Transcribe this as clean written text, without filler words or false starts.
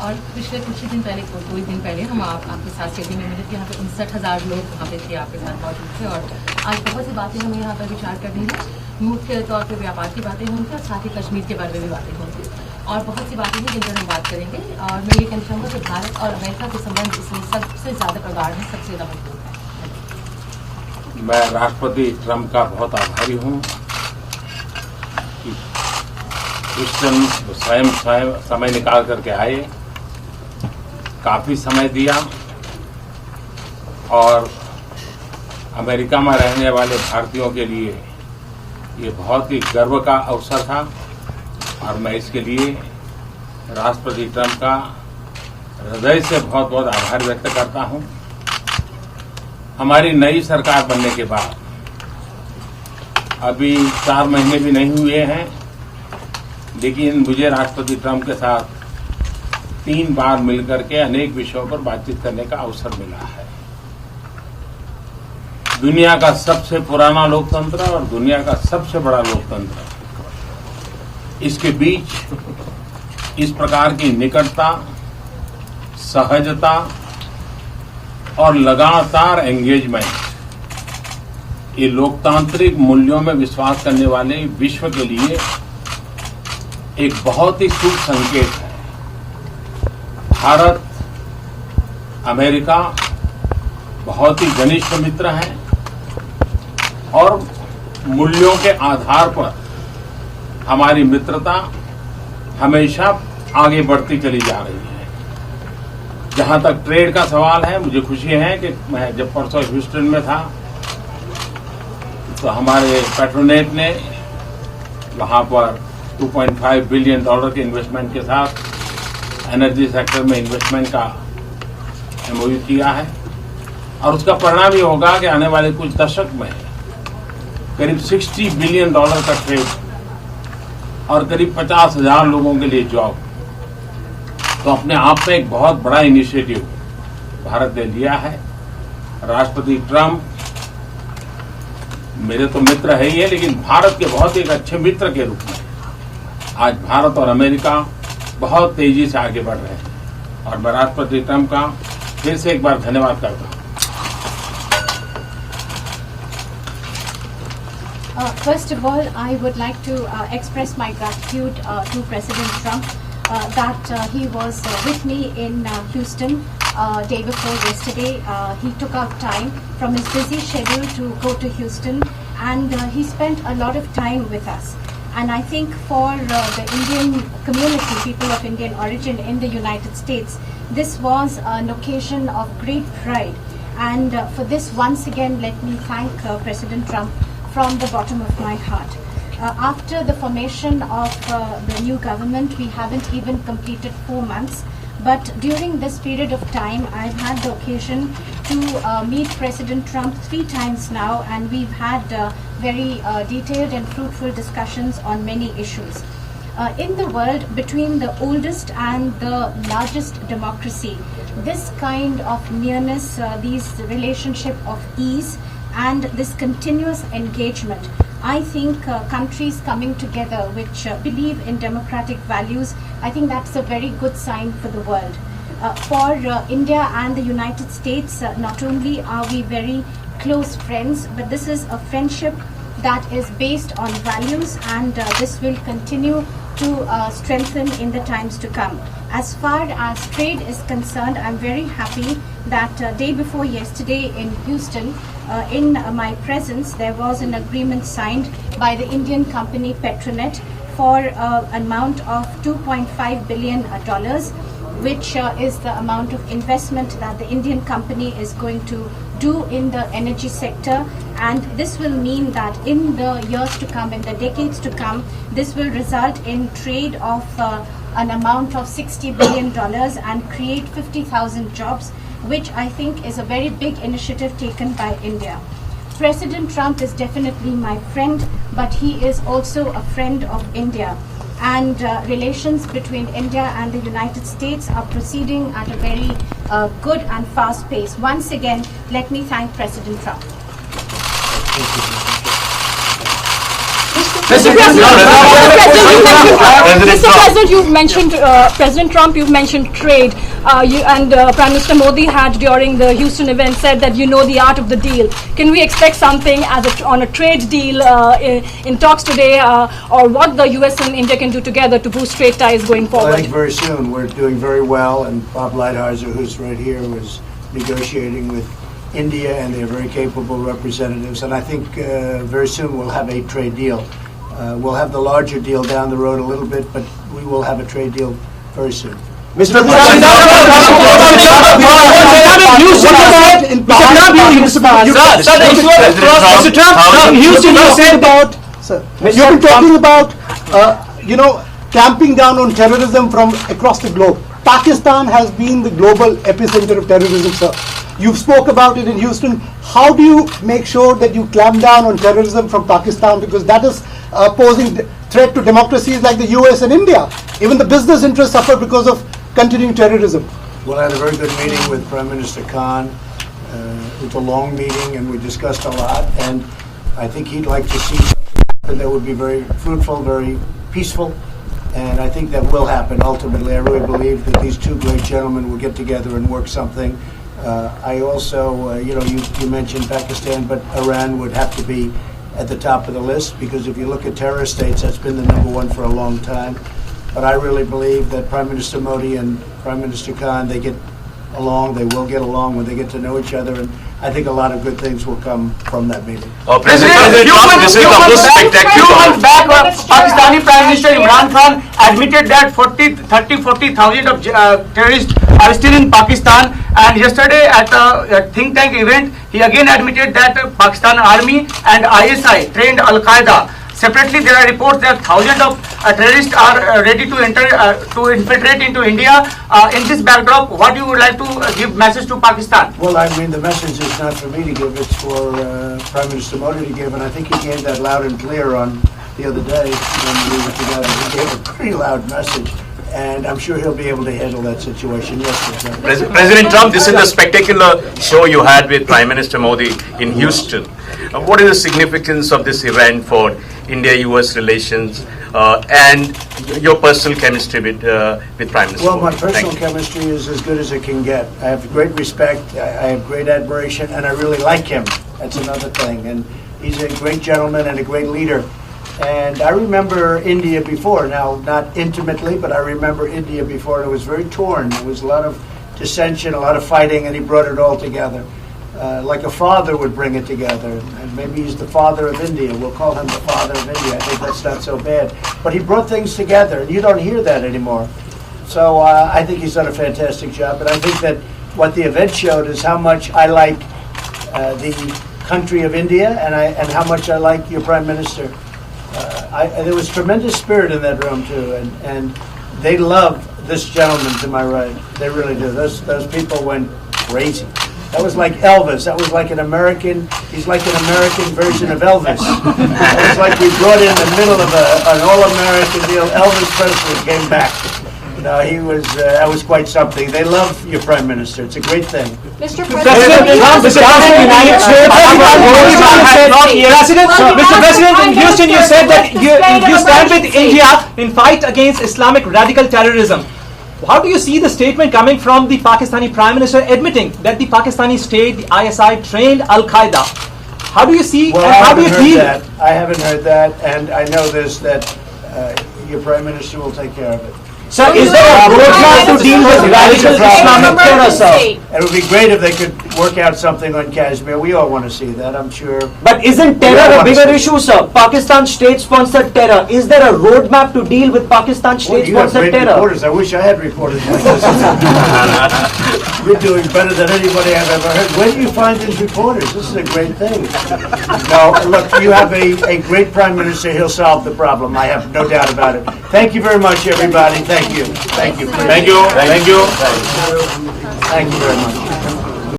और पिछले कुछ ही दिन पहले, 2 दिन पहले हम आपके साथ सिटी में मिले थे। यहाँ पे 59,000 लोग वहाँ पे थे, आपके साथ मौजूद थे। और आज बहुत सी बातें हमें यहाँ पर विचार करनी है। मुख्य तौर पर व्यापार की बातें होंगी और साथ ही कश्मीर के बारे में भी बातें होंगी और बहुत सी बातें हैं जिन पर हम बात करेंगे। और मैं ये कहना चाहूँगा कि भारत और अमेरिका के संबंध इसमें सबसे ज़्यादा प्रगाढ़ है, सबसे ज़्यादा मजबूत है। मैं राष्ट्रपति ट्रंप का बहुत आभारी हूँ कि ह्यूस्टन स्वयं समय निकाल करके आए, काफ़ी समय दिया और अमेरिका में रहने वाले भारतीयों के लिए ये बहुत ही गर्व का अवसर था और मैं इसके लिए राष्ट्रपति ट्रंप का हृदय से बहुत बहुत आभार व्यक्त करता हूं। हमारी नई सरकार बनने के बाद अभी 4 महीने भी नहीं हुए हैं, लेकिन मुझे राष्ट्रपति ट्रंप के साथ 3 बार मिलकर के अनेक विषयों पर बातचीत करने का अवसर मिला है। दुनिया का सबसे पुराना लोकतंत्र और दुनिया का सबसे बड़ा लोकतंत्र, इसके बीच इस प्रकार की निकटता, सहजता और लगातार एंगेजमेंट, ये लोकतांत्रिक मूल्यों में विश्वास करने वाले विश्व के लिए एक बहुत ही शुभ संकेत है। भारत, अमेरिका बहुत ही घनिष्ठ मित्र हैं और मूल्यों के आधार पर हमारी मित्रता हमेशा आगे बढ़ती चली जा रही है। जहां तक ट्रेड का सवाल है, मुझे खुशी है कि मैं जब परसों ह्यूस्टन में था तो हमारे पेट्रोनेट ने वहां पर $2.5 बिलियन के इन्वेस्टमेंट के साथ एनर्जी सेक्टर में इन्वेस्टमेंट का एमओयू किया है और उसका परिणाम ये होगा कि आने वाले कुछ दशक में करीब $60 बिलियन का ट्रेड और करीब 50,000 लोगों के लिए जॉब। तो अपने आप में एक बहुत बड़ा इनिशिएटिव भारत ने लिया है। राष्ट्रपति ट्रंप मेरे तो मित्र है ही है, लेकिन भारत के बहुत एक अच्छे मित्र के रूप में आज भारत और अमेरिका बहुत तेजी से आगे बढ़ रहे हैं और मैं राष्ट्रपति ट्रंप का फिर से एक बार धन्यवाद करता हूं। First of all, I would like to express my gratitude to President Trump that he was with me in Houston day before yesterday. He took out time from his busy schedule to go to Houston and he spent a lot of time with us. And I think for the Indian community, people of Indian origin in the United States, this was an occasion of great pride. And for this, once again, let me thank President Trump from the bottom of my heart. After the formation of the new government, we haven't even completed 4 months. But during this period of time, I've had the occasion to meet President Trump 3 times now, and we've had very detailed and fruitful discussions on many issues. In the world, between the oldest and the largest democracy, this kind of nearness, these relationship of ease, and this continuous engagement, I think countries coming together which believe in democratic values, I think that's a very good sign for the world. For India and the United States, not only are we very close friends, but this is a friendship that is based on values, and this will continue to strengthen in the times to come. As far as trade is concerned, I'm very happy that day before yesterday in Houston, in my presence, there was an agreement signed by the Indian company Petronet for an amount of $2.5 billion, which is the amount of investment that the Indian company is going to do in the energy sector. And this will mean that in the years to come, in the decades to come, this will result in trade of an amount of $60 billion and create 50,000 jobs, which I think is a very big initiative taken by India. President Trump is definitely my friend, but he is also a friend of India. And relations between India and the United States are proceeding at a very good and fast pace. Once again, let me thank President Trump. Mr. President, you've mentioned President Trump. You've mentioned trade. Prime Minister Modi had during the Houston event said that you know the art of the deal. Can we expect something on a trade deal in talks today, or what the U.S. and India can do together to boost trade ties going forward? Well, I think very soon. We're doing very well, and Bob Lighthizer, who's right here, was negotiating with India, and they're very capable representatives. And I think very soon we'll have a trade deal. We'll have the larger deal down the road a little bit, but we will have a trade deal very soon. Mr. Trump, Houston, you said about, you've been talking about, clamping down on terrorism from across the globe. Pakistan has been the global epicenter of terrorism, sir. You spoke about it in Houston. How do you make sure that you clamp down on terrorism from Pakistan, because that is posing threat to democracies like the US and India? Even the business interests suffer because of continuing terrorism. Well, I had a very good meeting with Prime Minister Khan. It was a long meeting, and we discussed a lot. And I think he'd like to see something that would be very fruitful, very peaceful. And I think that will happen ultimately. I really believe that these two great gentlemen will get together and work something. I also, you mentioned Pakistan, but Iran would have to be at the top of the list, because if you look at terrorist states, that's been the number one for a long time. But I really believe that Prime Minister Modi and Prime Minister Khan, they get along, they will get along when they get to know each other, and I think a lot of good things will come from that meeting. President Trump, this is the most spectacular. Few months back, Pakistani Prime Minister Imran Khan admitted that 40,000 of terrorists are still in Pakistan, and yesterday at a think tank event, he again admitted that Pakistan Army and ISI trained Al-Qaeda. Separately, there are reports that thousands of terrorists are ready to infiltrate into India. In this backdrop, what you would like to give message to Pakistan? Well, I mean, the message is not for me to give; it's for Prime Minister Modi to give, and I think he gave that loud and clear on the other day when we were together. He gave a pretty loud message, and I'm sure he'll be able to handle that situation. Yes, President Trump, this is the spectacular show you had with Prime Minister Modi in Houston. What is the significance of this event for India-US relations and your personal chemistry with Prime Minister Well, Modi? my personal chemistry is as good as it can get. I have great respect, I have great admiration, and I really like him. That's another thing. And he's a great gentleman and a great leader. And I remember India before, now not intimately, but I remember India before, and it was very torn. There was a lot of dissension, a lot of fighting, and he brought it all together. Like a father would bring it together, and maybe he's the father of India. We'll call him the father of India. I think that's not so bad. But he brought things together, and you don't hear that anymore. So I think he's done a fantastic job, and I think that what the event showed is how much I like the country of India, and how much I like your Prime Minister. There was tremendous spirit in that room too, and they love this gentleman to my right. They really do. Those people went crazy. That was like Elvis. That was like an American. He's like an American version of Elvis. It was like we brought in the middle of an all-American deal. Elvis Presley came back. No, he was. That was quite something. They love your Prime Minister. It's a great thing. Mr. President, in Houston, you said that you stand with India in fight against Islamic radical terrorism. How do you see the statement coming from the Pakistani Prime Minister admitting that the Pakistani state, the ISI, trained Al-Qaeda? How do you see, well, and how do you deal? I haven't heard that, and I know this, that your Prime Minister will take care of it. Sir, is there a roadmap to deal with radical Islamic terror, sir? It would be great if they could work out something on Kashmir. We all want to see that, I'm sure. But isn't terror a bigger issue, sir? Pakistan state-sponsored terror. Is there a roadmap to deal with Pakistan state-sponsored terror? Reporters. I wish I had reporters like this. You're doing better than anybody I've ever heard. Where do you find these reporters? This is a great thing. No, look, you have a great Prime Minister. He'll solve the problem. I have no doubt about it. Thank you very much, everybody. Thank you. Thank you. Thank you. Thank you. Thank you very much.